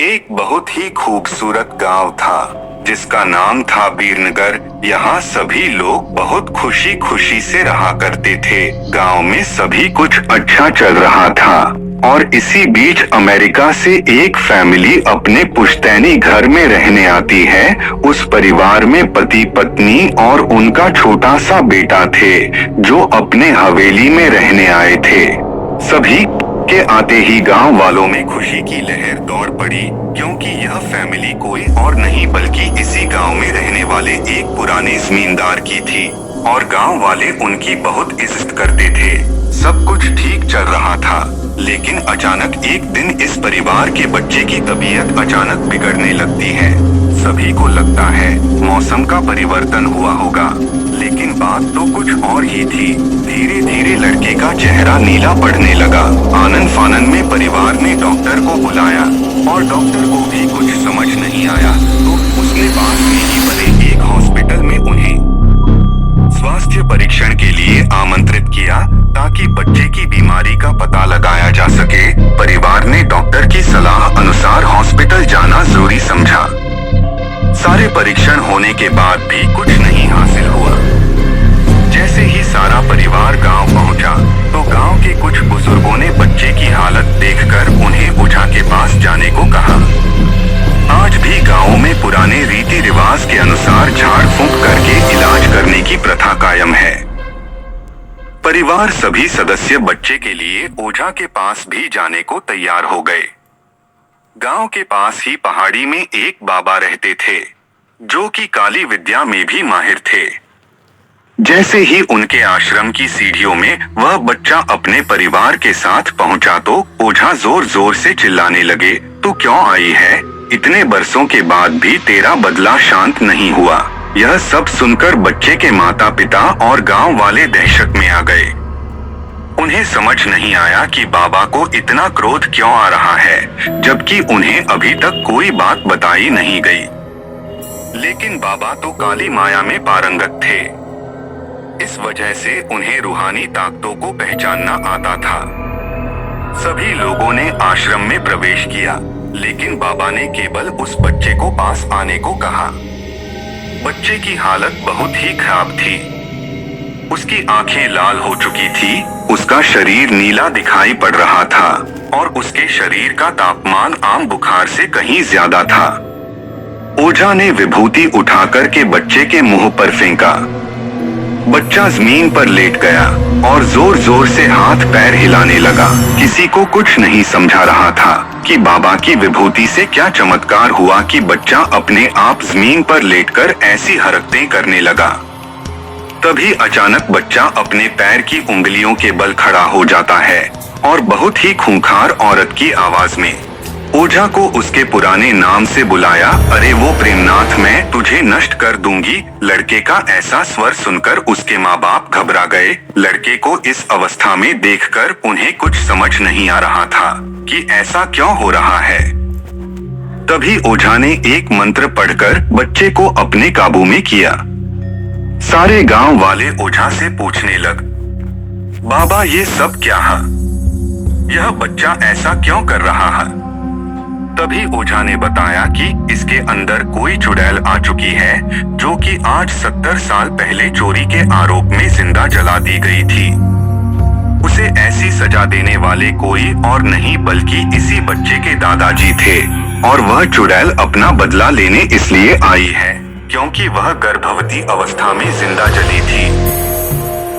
एक बहुत ही खूबसूरत गांव था जिसका नाम था बीरनगर। यहाँ सभी लोग बहुत खुशी खुशी से रहा करते थे। गांव में सभी कुछ अच्छा चल रहा था और इसी बीच अमेरिका से एक फैमिली अपने पुश्तैनी घर में रहने आती है। उस परिवार में पति पत्नी और उनका छोटा सा बेटा थे जो अपने हवेली में रहने आए थे। सभी के आते ही गांव वालों में खुशी की लहर दौड़ पड़ी, क्योंकि यह फैमिली कोई और नहीं बल्कि इसी गांव में रहने वाले एक पुराने जमींदार की थी और गांव वाले उनकी बहुत इज्जत करते थे। सब कुछ ठीक चल रहा था, लेकिन अचानक एक दिन इस परिवार के बच्चे की तबीयत अचानक बिगड़ने लगती है। सभी को लगता है मौसम का परिवर्तन हुआ होगा, लेकिन बात तो कुछ और ही थी। धीरे धीरे लड़के का चेहरा नीला पड़ने लगा। आनन फानन में परिवार ने डॉक्टर को बुलाया और डॉक्टर को भी कुछ समझ नहीं आया, तो उसने पास में ही बने एक हॉस्पिटल में उन्हें स्वास्थ्य परीक्षण के लिए आमंत्रित किया ताकि बच्चे की बीमारी का पता लगाया जा सके। परिवार ने डॉक्टर की सलाह अनुसार हॉस्पिटल जाना जरूरी समझा। सारे परीक्षण होने के बाद भी कुछ नहीं हासिल हुआ। जैसे ही सारा परिवार गांव पहुंचा, तो गांव के कुछ बुजुर्गों ने बच्चे की हालत देखकर उन्हें ओझा के पास जाने को कहा। आज भी गांवों में पुराने रीति रिवाज के अनुसार झाड़ फूंक करके इलाज करने की प्रथा कायम है। परिवार सभी सदस्य बच्चे के लिए ओझा के पास भी जाने को तैयार हो गए। गांव के पास ही पहाड़ी में एक बाबा रहते थे जो कि काली विद्या में भी माहिर थे। जैसे ही उनके आश्रम की सीढ़ियों में वह बच्चा अपने परिवार के साथ पहुंचा, तो ओझा जोर जोर से चिल्लाने लगे, तू क्यों आई है? इतने बरसों के बाद भी तेरा बदला शांत नहीं हुआ। यह सब सुनकर बच्चे के माता पिता और गांव वाले दहशत में आ गए। उन्हें समझ नहीं आया कि बाबा को इतना क्रोध क्यों आ रहा है, जबकि उन्हें अभी तक कोई बात बताई नहीं गई। लेकिन बाबा तो काली माया में पारंगत थे। इस वजह से उन्हें रूहानी ताकतों को पहचानना आता था। सभी लोगों ने आश्रम में प्रवेश किया, लेकिन बाबा ने केवल उस बच्चे को पास आने को कहा। बच्चे की हालत बहुत ही खराब थी। उसकी आंखें लाल हो चुकी थी, उसका शरीर नीला दिखाई पड़ रहा था और उसके शरीर का तापमान आम बुखार से कहीं ज्यादा था। ओझा ने विभूति उठाकर के बच्चे के मुंह पर फेंका। बच्चा जमीन पर लेट गया और जोर जोर से हाथ पैर हिलाने लगा। किसी को कुछ नहीं समझा रहा था कि बाबा की विभूति से क्या चमत्कार हुआ कि बच्चा अपने आप जमीन पर लेटकर ऐसी हरकतें करने लगा। तभी अचानक बच्चा अपने पैर की उंगलियों के बल खड़ा हो जाता है और बहुत ही खूंखार औरत की आवाज में ओझा को उसके पुराने नाम से बुलाया, अरे वो प्रेमनाथ, मैं तुझे नष्ट कर दूंगी। लड़के का ऐसा स्वर सुनकर उसके माँ बाप घबरा गए। लड़के को इस अवस्था में देखकर उन्हें कुछ समझ नहीं आ रहा था कि ऐसा क्यों हो रहा है। तभी ओझा ने एक मंत्र पढ़कर बच्चे को अपने काबू में किया। सारे गांव वाले ओझा से पूछने लग, बाबा ये सब क्या है? यह बच्चा ऐसा क्यों कर रहा है? तभी ओझा ने बताया कि इसके अंदर कोई चुड़ैल आ चुकी है जो कि आज 70 साल पहले चोरी के आरोप में जिंदा जला दी गई थी। उसे ऐसी सजा देने वाले कोई और नहीं बल्कि इसी बच्चे के दादाजी थे और वह चुड़ैल अपना बदला लेने इसलिए आई है क्योंकि वह गर्भवती अवस्था में जिंदा जली थी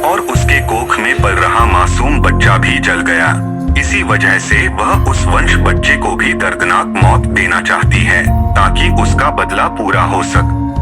और उसके कोख में पल रहा मासूम बच्चा भी जल गया। इसी वजह से वह उस वंश बच्चे को भी दर्दनाक मौत देना चाहती है ताकि उसका बदला पूरा हो सके।